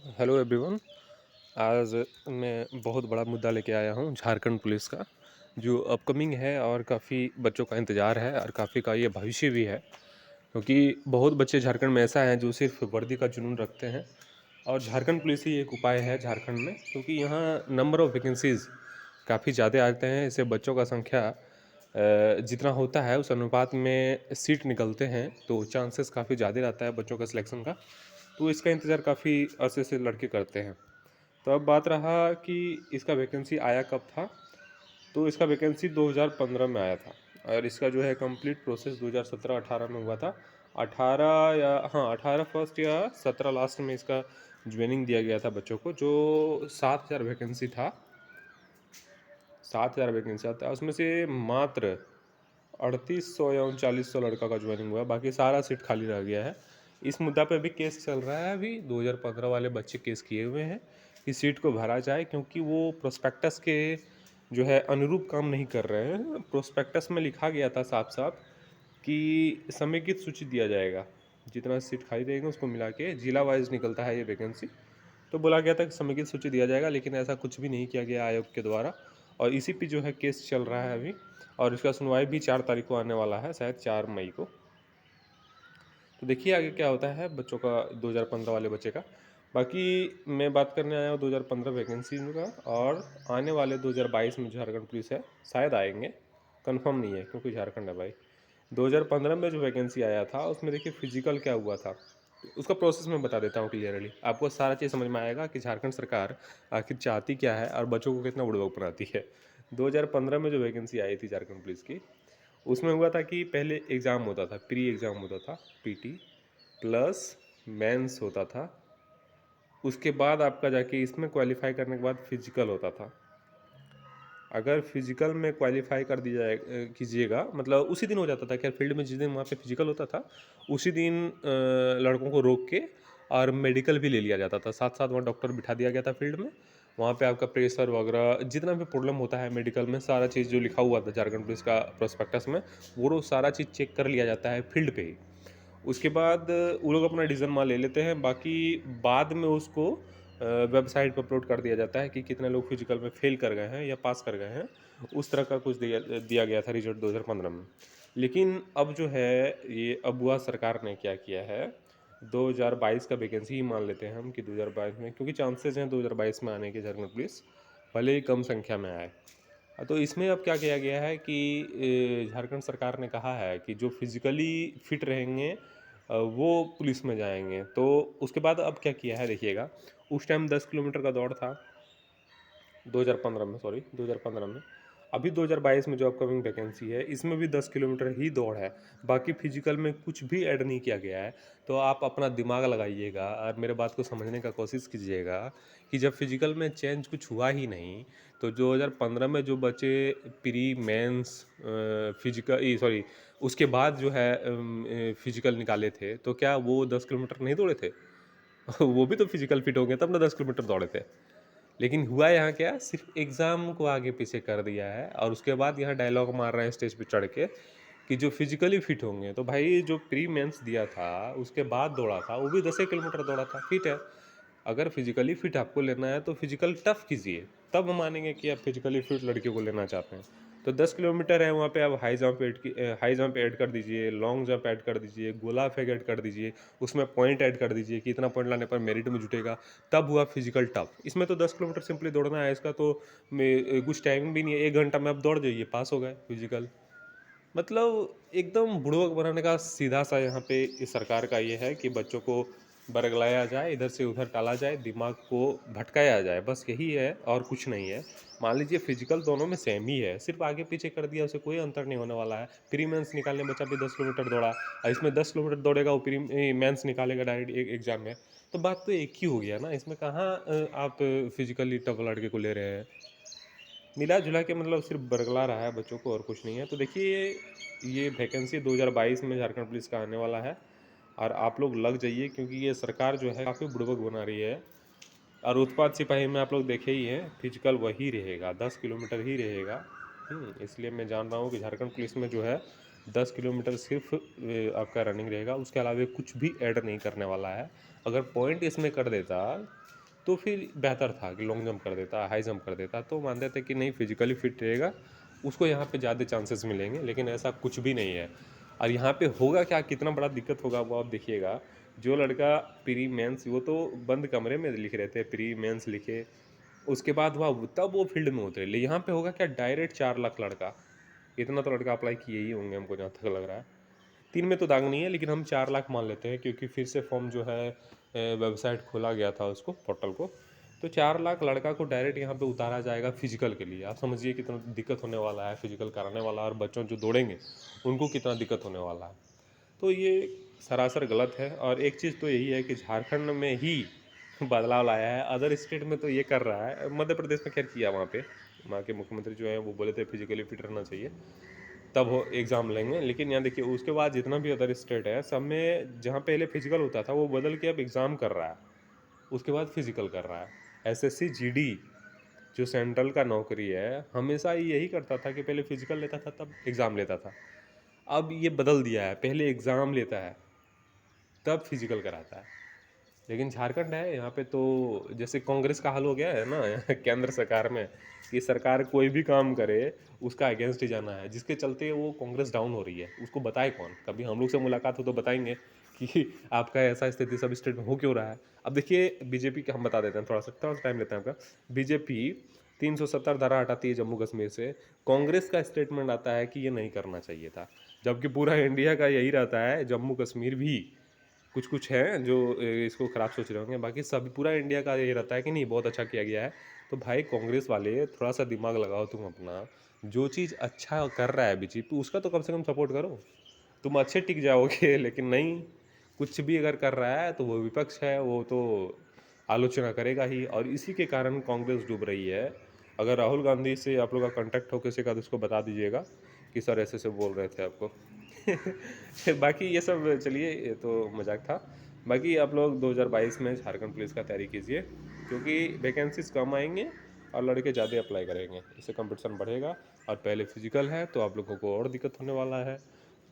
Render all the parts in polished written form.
Hello everyone. आज मैं बहुत बड़ा मुद्दा लेके आया हूँ झारखंड पुलिस का, जो अपकमिंग है और काफ़ी बच्चों का इंतज़ार है और काफ़ी का ये भविष्य भी है, क्योंकि बहुत बच्चे झारखंड में ऐसा हैं जो सिर्फ वर्दी का जुनून रखते हैं। और झारखंड पुलिस ही एक उपाय है झारखंड में, क्योंकि यहाँ नंबर ऑफ़ वैकेंसीज़ काफ़ी ज़्यादा आते हैं। इससे बच्चों का संख्या जितना होता है उस अनुपात में सीट निकलते हैं, तो चांसेस काफ़ी ज़्यादा रहता है बच्चों का सिलेक्शन का। तो इसका इंतज़ार काफ़ी अरसे से लड़के करते हैं। तो अब बात रहा कि इसका वैकेंसी आया कब था। तो इसका वैकेंसी 2015 में आया था और इसका जो है कंप्लीट प्रोसेस 2017-18 में हुआ था। 18 या हाँ 18 फर्स्ट या 17 लास्ट में इसका ज्वाइनिंग दिया गया था बच्चों को। जो 7,000 वैकेंसी था, 7,000 वैकेंसी आता है, उसमें से मात्र 3800 या 3900 लड़का का ज्वाइनिंग हुआ, बाकी सारा सीट खाली रह गया है। इस मुद्दा पे अभी केस चल रहा है। अभी 2015 वाले बच्चे केस किए हुए हैं कि सीट को भरा जाए, क्योंकि वो प्रोस्पेक्टस के जो है अनुरूप काम नहीं कर रहे हैं। प्रोस्पेक्टस में लिखा गया था साफ साफ कि समेकित सूची दिया जाएगा, जितना सीट खाली रहेगा उसको मिला के जिला वाइज निकलता है ये वैकेंसी। तो बोला गया था कि समेकित सूची दिया जाएगा, लेकिन ऐसा कुछ भी नहीं किया गया आयोग के द्वारा। और इसी पे जो है केस चल रहा है अभी, और इसका सुनवाई भी 4 तारीख को आने वाला है, शायद 4 मई को। तो देखिए आगे क्या होता है बच्चों का, 2015 वाले बच्चे का। बाकी मैं बात करने आया हूँ 2015 वैकेंसी का, और आने वाले 2022 में झारखंड पुलिस है, शायद आएंगे, कंफर्म नहीं है क्योंकि झारखंड है भाई। 2015 में जो वैकेंसी आया था उसमें देखिए फिजिकल क्या हुआ था, तो उसका प्रोसेस मैं बता देता हूँ क्लियरली। आपको सारा चीज़ समझ में आएगा कि झारखंड सरकार आखिर चाहती क्या है और बच्चों को कितना बुड़बक बनाती है। 2015 में जो वैकेंसी आई थी झारखंड पुलिस की, उसमें हुआ था कि पहले एग्ज़ाम होता था, प्री एग्ज़ाम होता था, पीटी प्लस मेंस होता था। उसके बाद आपका जाके इसमें क्वालिफाई करने के बाद फिजिकल होता था। अगर फिजिकल में क्वालिफाई कर दिया कीजिएगा, मतलब उसी दिन हो जाता था। खैर फील्ड में जिस दिन वहाँ पे फिजिकल होता था उसी दिन लड़कों को रोक के और मेडिकल भी ले लिया जाता था, साथ साथ वहाँ डॉक्टर बिठा दिया गया था फील्ड में। वहाँ पे आपका प्रेशर वगैरह जितना भी प्रॉब्लम होता है मेडिकल में, सारा चीज़ जो लिखा हुआ था झारखंड पुलिस का प्रोस्पेक्टस में, वो सारा चीज़ चेक कर लिया जाता है फील्ड पे ही। उसके बाद वो लोग अपना डिसीजन मान ले लेते हैं। बाकी बाद में उसको वेबसाइट पर अपलोड कर दिया जाता है कि कितने लोग फिजिकल में फेल कर गए हैं या पास कर गए हैं। उस तरह का कुछ दिया दिया गया था रिजल्ट 2015 में। लेकिन अब जो है ये अब हुआ, सरकार ने क्या किया है, 2022 का वैकेंसी ही मान लेते हैं हम कि 2022 में, क्योंकि चांसेस हैं 2022 में आने के झारखंड पुलिस, भले ही कम संख्या में आए। तो इसमें अब क्या किया गया है कि झारखंड सरकार ने कहा है कि जो फिजिकली फिट रहेंगे वो पुलिस में जाएंगे। तो उसके बाद अब क्या किया है देखिएगा, उस टाइम 10 किलोमीटर का दौड़ था 2015 में, सॉरी 2015 में। अभी 2022 में जो अपकमिंग वैकेंसी है इसमें भी 10 किलोमीटर ही दौड़ है। बाकी फिजिकल में कुछ भी ऐड नहीं किया गया है। तो आप अपना दिमाग लगाइएगा और मेरे बात को समझने का कोशिश कीजिएगा कि जब फिजिकल में चेंज कुछ हुआ ही नहीं, तो 2015 में जो बच्चे प्री मेंस फिजिकल सॉरी उसके बाद जो है फिजिकल निकाले थे, तो क्या वो 10 किलोमीटर नहीं दौड़े थे? वो भी तो फिजिकल फिट हो गए तब ना 10 किलोमीटर दौड़े थे। लेकिन हुआ यहाँ क्या, सिर्फ एग्ज़ाम को आगे पीछे कर दिया है और उसके बाद यहाँ डायलॉग मार रहे हैं स्टेज पे चढ़ के कि जो फिजिकली फिट होंगे। तो भाई जो प्री मेंस दिया था उसके बाद दौड़ा था, वो भी 10 किलोमीटर दौड़ा था, फिट है। अगर फिजिकली फिट आपको लेना है तो फिजिकल टफ कीजिए, तब मानेंगे कि आप फिजिकली फिट लड़कियों को लेना चाहते हैं। तो 10 किलोमीटर है, वहाँ पे आप हाई जंप ऐड कर दीजिए, लॉन्ग जंप ऐड कर दीजिए, गोला फेंक ऐड कर दीजिए, उसमें पॉइंट ऐड कर दीजिए कि इतना पॉइंट लाने पर मेरिट में जुटेगा। तब हुआ फिजिकल टफ। इसमें तो 10 किलोमीटर सिंपली दौड़ना है, इसका तो कुछ टाइम भी नहीं है, 1 घंटा में आप दौड़ जाइए, पास हो गए फिजिकल। मतलब एकदम बुड़बक बनाने का सीधा सा यहाँ पे इस सरकार का ये है कि बच्चों को बरगलाया जाए, इधर से उधर टाला जाए, दिमाग को भटकाया जाए, बस यही है और कुछ नहीं है। मान लीजिए फिजिकल दोनों में सेम ही है, सिर्फ आगे पीछे कर दिया, उससे कोई अंतर नहीं होने वाला है। प्री मेंस निकालने बच्चा भी 10 किलोमीटर दौड़ा और इसमें 10 किलोमीटर दौड़ेगा, वो प्री मेंस निकालेगा डायरेक्ट एग्जाम में। तो बात तो एक ही हो गया ना, इसमें कहाँ आप फिजिकली टफ लड़के को ले रहे हैं। मिला जुला के मतलब सिर्फ बरगला रहा है बच्चों को और कुछ नहीं है। तो देखिए ये वैकेंसी 2022 में झारखंड पुलिस का आने वाला है और आप लोग लग जाइए, क्योंकि ये सरकार जो है काफ़ी बुड़बक बना रही है। और उत्पाद सिपाही में आप लोग देखे ही हैं, फिजिकल वही रहेगा, 10 किलोमीटर ही रहेगा। इसलिए मैं जान रहा हूँ कि झारखंड पुलिस में जो है 10 किलोमीटर सिर्फ आपका रनिंग रहेगा, उसके अलावा कुछ भी ऐड नहीं करने वाला है। अगर पॉइंट इसमें कर देता तो फिर बेहतर था कि लॉन्ग जंप कर देता, हाई जंप कर देता, तो मानते थे कि नहीं फिजिकली फिट रहेगा, उसको यहाँ पे ज़्यादा चांसेस मिलेंगे, लेकिन ऐसा कुछ भी नहीं है। और यहाँ पे होगा क्या, कितना बड़ा दिक्कत होगा वो आप देखिएगा। जो लड़का प्री मेंस, वो तो बंद कमरे में लिख रहे थे, प्री मेंस लिखे, उसके बाद वह तब वो फील्ड में उतरे। ले यहाँ पे होगा क्या, डायरेक्ट 4 लाख लड़का, इतना तो लड़का अप्लाई किए ही होंगे हमको जहाँ तक लग रहा है। 3 में तो दाग नहीं है, लेकिन हम 4 लाख मान लेते हैं, क्योंकि फिर से फॉर्म जो है वेबसाइट खोला गया था उसको, पोर्टल को। तो 4 लाख लड़का को डायरेक्ट यहाँ पे उतारा जाएगा फिजिकल के लिए। आप समझिए कितना दिक्कत होने वाला है फिजिकल कराने वाला, और बच्चों जो दौड़ेंगे उनको कितना दिक्कत होने वाला है। तो ये सरासर गलत है। और एक चीज़ तो यही है कि झारखंड में ही बदलाव लाया है, अदर स्टेट में तो ये कर रहा है। मध्य प्रदेश में खैर किया, वहाँ के मुख्यमंत्री जो है वो बोले थे फिजिकली फिट रहना चाहिए तब वो एग्ज़ाम लेंगे। लेकिन यहाँ देखिए उसके बाद जितना भी अदर स्टेट है, सब में जहाँ पहले फिजिकल होता था वो बदल के अब एग्ज़ाम कर रहा है, उसके बाद फिजिकल कर रहा है। एसएससी जीडी जो सेंट्रल का नौकरी है, हमेशा यही करता था कि पहले फिजिकल लेता था तब एग्ज़ाम लेता था। अब ये बदल दिया है, पहले एग्ज़ाम लेता है तब फिजिकल कराता है। लेकिन झारखंड है यहाँ पे तो जैसे कांग्रेस का हाल हो गया है ना केंद्र सरकार में, कि सरकार कोई भी काम करे उसका अगेंस्ट ही जाना है, जिसके चलते वो कांग्रेस डाउन हो रही है। उसको बताए कौन, कभी हम लोग से मुलाकात हो तो बताएंगे कि आपका ऐसा स्थिति सब स्टेट में हो क्यों रहा है। अब देखिए बीजेपी का हम बता देते हैं, थोड़ा सा टाइम लेते हैं आपका। बीजेपी 370 धारा हटाती है जम्मू कश्मीर से, कांग्रेस का स्टेटमेंट आता है कि ये नहीं करना चाहिए था, जबकि पूरा इंडिया का यही रहता है। जम्मू कश्मीर भी कुछ कुछ हैं जो इसको ख़राब सोच रहे होंगे, बाकी सभी पूरा इंडिया का ये रहता है कि नहीं बहुत अच्छा किया गया है। तो भाई कांग्रेस वाले थोड़ा सा दिमाग लगाओ तुम अपना, जो चीज़ अच्छा कर रहा है बीजेपी उसका तो कम से कम सपोर्ट करो, तुम अच्छे टिक जाओगे। लेकिन नहीं, कुछ भी अगर कर रहा है तो वो विपक्ष है, वो तो आलोचना करेगा ही, और इसी के कारण कांग्रेस डूब रही है। अगर राहुल गांधी से आप लोग का कांटेक्ट हो किसी का तो उसको बता दीजिएगा कि सर ऐसे से बोल रहे थे आपको। बाकी ये सब चलिए, ये तो मजाक था। बाकी आप लोग 2022 में झारखंड पुलिस का तैयारी कीजिए, क्योंकि वैकेंसीज कम आएंगे और लड़के ज़्यादा अप्लाई करेंगे, इससे कंपटीशन बढ़ेगा। और पहले फिजिकल है तो आप लोगों को और दिक्कत होने वाला है,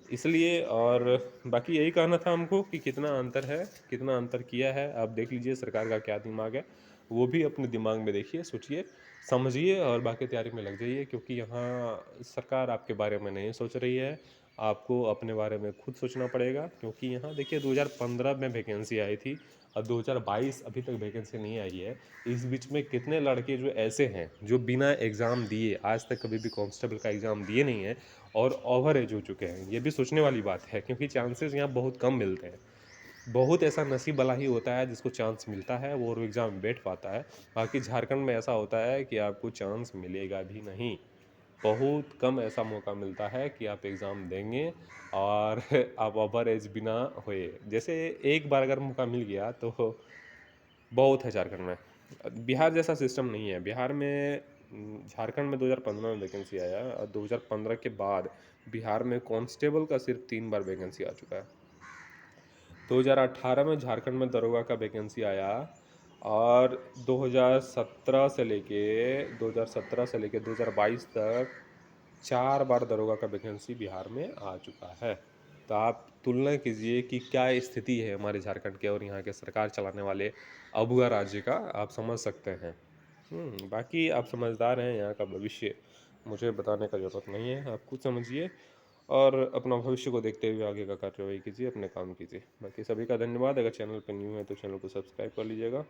इसलिए। और बाकी यही कहना था हमको कि कितना अंतर है, कितना अंतर किया है आप देख लीजिए, सरकार का क्या दिमाग है वो भी अपने दिमाग में देखिए, सोचिए समझिए, और बाकी तैयारी में लग जाइए। क्योंकि यहाँ सरकार आपके बारे में नहीं सोच रही है, आपको अपने बारे में खुद सोचना पड़ेगा। क्योंकि यहाँ देखिए 2015 में वैकेंसी आई थी और 2022 अभी तक वैकेंसी नहीं आई है। इस बीच में कितने लड़के जो ऐसे हैं जो बिना एग्ज़ाम दिए आज तक कभी भी कांस्टेबल का एग्ज़ाम दिए नहीं हैं और ओवर एज हो चुके हैं। ये भी सोचने वाली बात है, क्योंकि चांसेस यहाँ बहुत कम मिलते हैं। बहुत ऐसा नसीब वाला ही होता है जिसको चांस मिलता है वो एग्ज़ाम में बैठ पाता है। बाकी झारखंड में ऐसा होता है कि आपको चांस मिलेगा भी नहीं, बहुत कम ऐसा मौका मिलता है कि आप एग्ज़ाम देंगे और आप ओवर एज बिना हुए। जैसे एक बार अगर मौका मिल गया तो बहुत है झारखंड में। बिहार जैसा सिस्टम नहीं है बिहार में। झारखंड में 2015 में वैकेंसी आया, और 2015 के बाद बिहार में कांस्टेबल का सिर्फ 3 बार वैकेंसी आ चुका है। 2018 में झारखंड में दरोगा का वैकेंसी आया, और 2017 से लेके 2022 तक 4 बार दरोगा का वैकेंसी बिहार में आ चुका है। तो आप तुलना कीजिए कि क्या स्थिति है हमारे झारखंड के और यहाँ के सरकार चलाने वाले अबुआ राज्य का, आप समझ सकते हैं। बाकी आप समझदार हैं, यहाँ का भविष्य मुझे बताने का ज़रूरत नहीं है, आप खुद समझिए और अपना भविष्य को देखते हुए आगे का कार्यवाही कीजिए, अपने काम कीजिए। बाकी सभी का धन्यवाद। अगर चैनल पर न्यू है तो चैनल को सब्सक्राइब कर लीजिएगा।